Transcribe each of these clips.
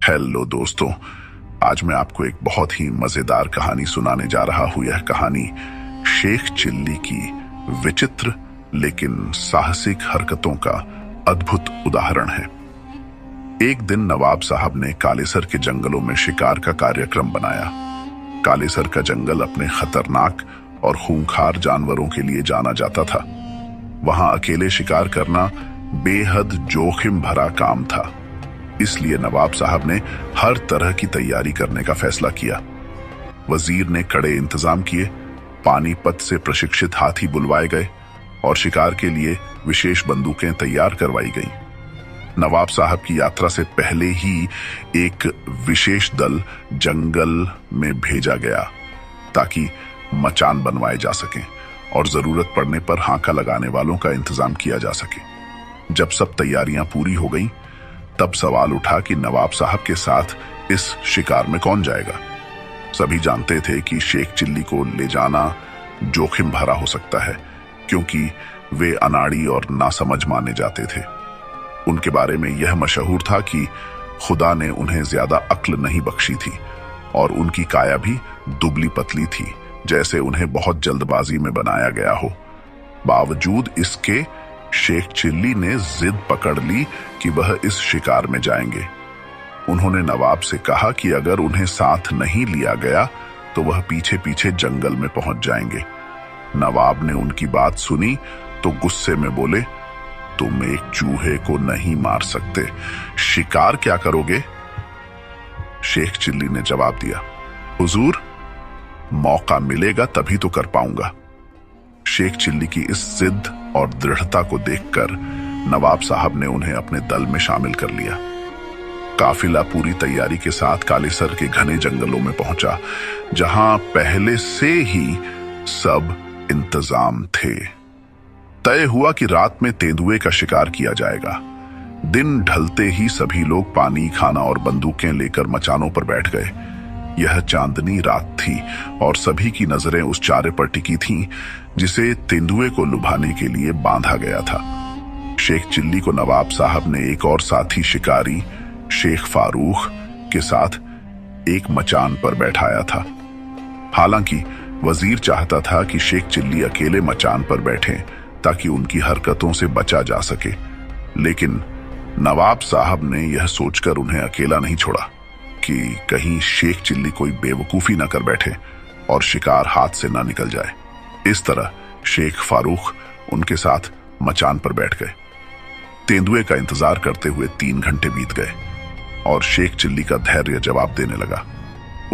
Hello दोस्तों, आज मैं आपको एक बहुत ही मजेदार कहानी सुनाने जा रहा हूं। यह कहानी शेख चिल्ली की विचित्र लेकिन साहसिक हरकतों का अद्भुत उदाहरण है। एक दिन नवाब साहब ने कालेसर के जंगलों में शिकार का कार्यक्रम बनाया। कालेसर का जंगल अपने खतरनाक और खूंखार जानवरों के लिए जाना जाता था। वहां अकेले शिकार करना बेहद जोखिम भरा काम था, इसलिए नवाब साहब ने हर तरह की तैयारी करने का फैसला किया। वजीर ने कड़े इंतजाम किए, पानीपत से प्रशिक्षित हाथी बुलवाए गए और शिकार के लिए विशेष बंदूकें तैयार करवाई गईं। नवाब साहब की यात्रा से पहले ही एक विशेष दल जंगल में भेजा गया ताकि मचान बनवाए जा सकें और जरूरत पड़ने पर हांका लगाने वालों का इंतजाम किया जा सके। जब सब तैयारियां पूरी हो गईं, तब सवाल उठा कि नवाब साहब के साथ इस शिकार में कौन जाएगा। सभी जानते थे कि शेख चिल्ली को ले जाना जोखिम भरा हो सकता है, क्योंकि वे अनाड़ी और नासमझ माने जाते थे। उनके बारे में यह मशहूर था कि खुदा ने उन्हें ज्यादा अक्ल नहीं बख्शी थी और उनकी काया भी दुबली पतली थी, जैसे उन्हें बहुत जल्दबाजी में बनाया गया हो। बावजूद इसके शेख चिल्ली ने जिद पकड़ ली कि वह इस शिकार में जाएंगे। उन्होंने नवाब से कहा कि अगर उन्हें साथ नहीं लिया गया तो वह पीछे पीछे जंगल में पहुंच जाएंगे। नवाब ने उनकी बात सुनी तो गुस्से में बोले, तुम एक चूहे को नहीं मार सकते, शिकार क्या करोगे? शेख चिल्ली ने जवाब दिया, हुजूर, मौका मिलेगा तभी तो कर पाऊंगा। शेख चिल्ली की इस जिद और दृढ़ता को देखकर नवाब साहब ने उन्हें अपने दल में शामिल कर लिया। काफिला पूरी तैयारी के साथ कालेसर के घने जंगलों में पहुंचा, जहां पहले से ही सब इंतजाम थे। तय हुआ कि रात में तेंदुए का शिकार किया जाएगा। दिन ढलते ही सभी लोग पानी, खाना और बंदूकें लेकर मचानों पर बैठ गए। यह चांदनी रात थी और सभी की नजरें उस चारे पर टिकी थीं जिसे तेंदुए को लुभाने के लिए बांधा गया था। शेख चिल्ली को नवाब साहब ने एक और साथी शिकारी शेख फारूक के साथ एक मचान पर बैठाया था। हालांकि वजीर चाहता था कि शेख चिल्ली अकेले मचान पर बैठें ताकि उनकी हरकतों से बचा जा सके, लेकिन नवाब साहब ने यह सोचकर उन्हें अकेला नहीं छोड़ा कि कहीं शेख चिल्ली कोई बेवकूफी न कर बैठे और शिकार हाथ से न निकल जाए। इस तरह शेख फारूक उनके साथ मचान पर बैठ गए। तेंदुए का इंतजार करते हुए 3 घंटे बीत गए और शेख चिल्ली का धैर्य जवाब देने लगा।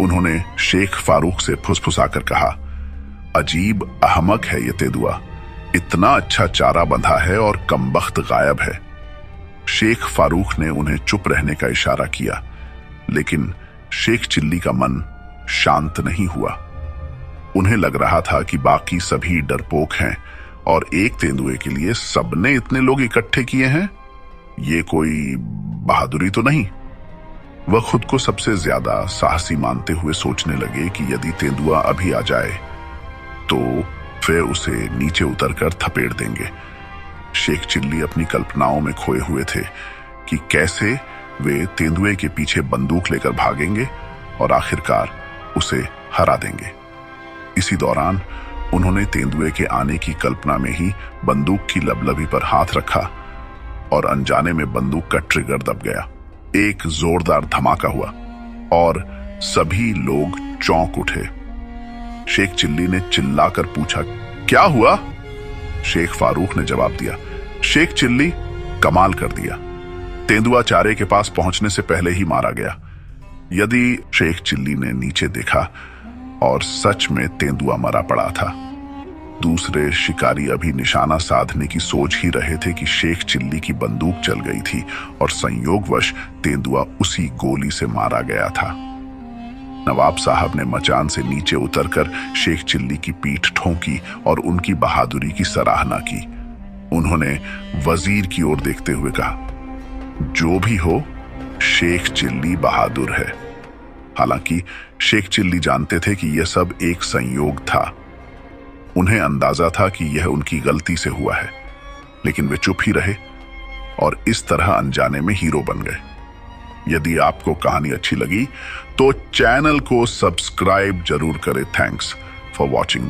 उन्होंने शेख फारूक से फुसफुसाकर कहा, अजीब अहमक है ये तेंदुआ, इतना अच्छा चारा बंधा है और कमबख्त गायब है। शेख फारूक ने उन्हें चुप रहने का इशारा किया, लेकिन शेख चिल्ली का मन शांत नहीं हुआ। उन्हें लग रहा था कि बाकी सभी डरपोक हैं और एक तेंदुए के लिए सबने इतने लोग इकट्ठे किए हैं। ये कोई बहादुरी तो नहीं। वह खुद को सबसे ज्यादा साहसी मानते हुए सोचने लगे कि यदि तेंदुआ अभी आ जाए तो वे उसे नीचे उतरकर थपेड़ देंगे। शेख चिल्ली अपनी कल्पनाओं में खोए हुए थे कि कैसे वे तेंदुए के पीछे बंदूक लेकर भागेंगे और आखिरकार उसे हरा देंगे। इसी दौरान उन्होंने तेंदुए के आने की कल्पना में ही बंदूक की लबलबी पर हाथ रखा और अनजाने में बंदूक का ट्रिगर दब गया। एक जोरदार धमाका हुआ और सभी लोग चौंक उठे। शेख चिल्ली ने चिल्लाकर पूछा, क्या हुआ? शेख फारूक ने जवाब दिया, शेख चिल्ली, कमाल कर दिया, तेंदुआ चारे के पास पहुंचने से पहले ही मारा गया। यदि शेख चिल्ली ने नीचे देखा और सच में तेंदुआ मरा पड़ा था। दूसरे शिकारी अभी निशाना साधने की सोच ही रहे थे कि शेख चिल्ली की बंदूक चल गई थी और संयोगवश तेंदुआ उसी गोली से मारा गया था। नवाब साहब ने मचान से नीचे उतरकर शेख चिल्ली की पीठ ठोंकी और उनकी बहादुरी की सराहना की। उन्होंने वजीर की ओर देखते हुए कहा, जो भी हो, शेख चिल्ली बहादुर है। हालांकि शेख चिल्ली जानते थे कि यह सब एक संयोग था। उन्हें अंदाजा था कि यह उनकी गलती से हुआ है, लेकिन वे चुप ही रहे और इस तरह अनजाने में हीरो बन गए। यदि आपको कहानी अच्छी लगी तो चैनल को सब्सक्राइब जरूर करें। Thanks for watching.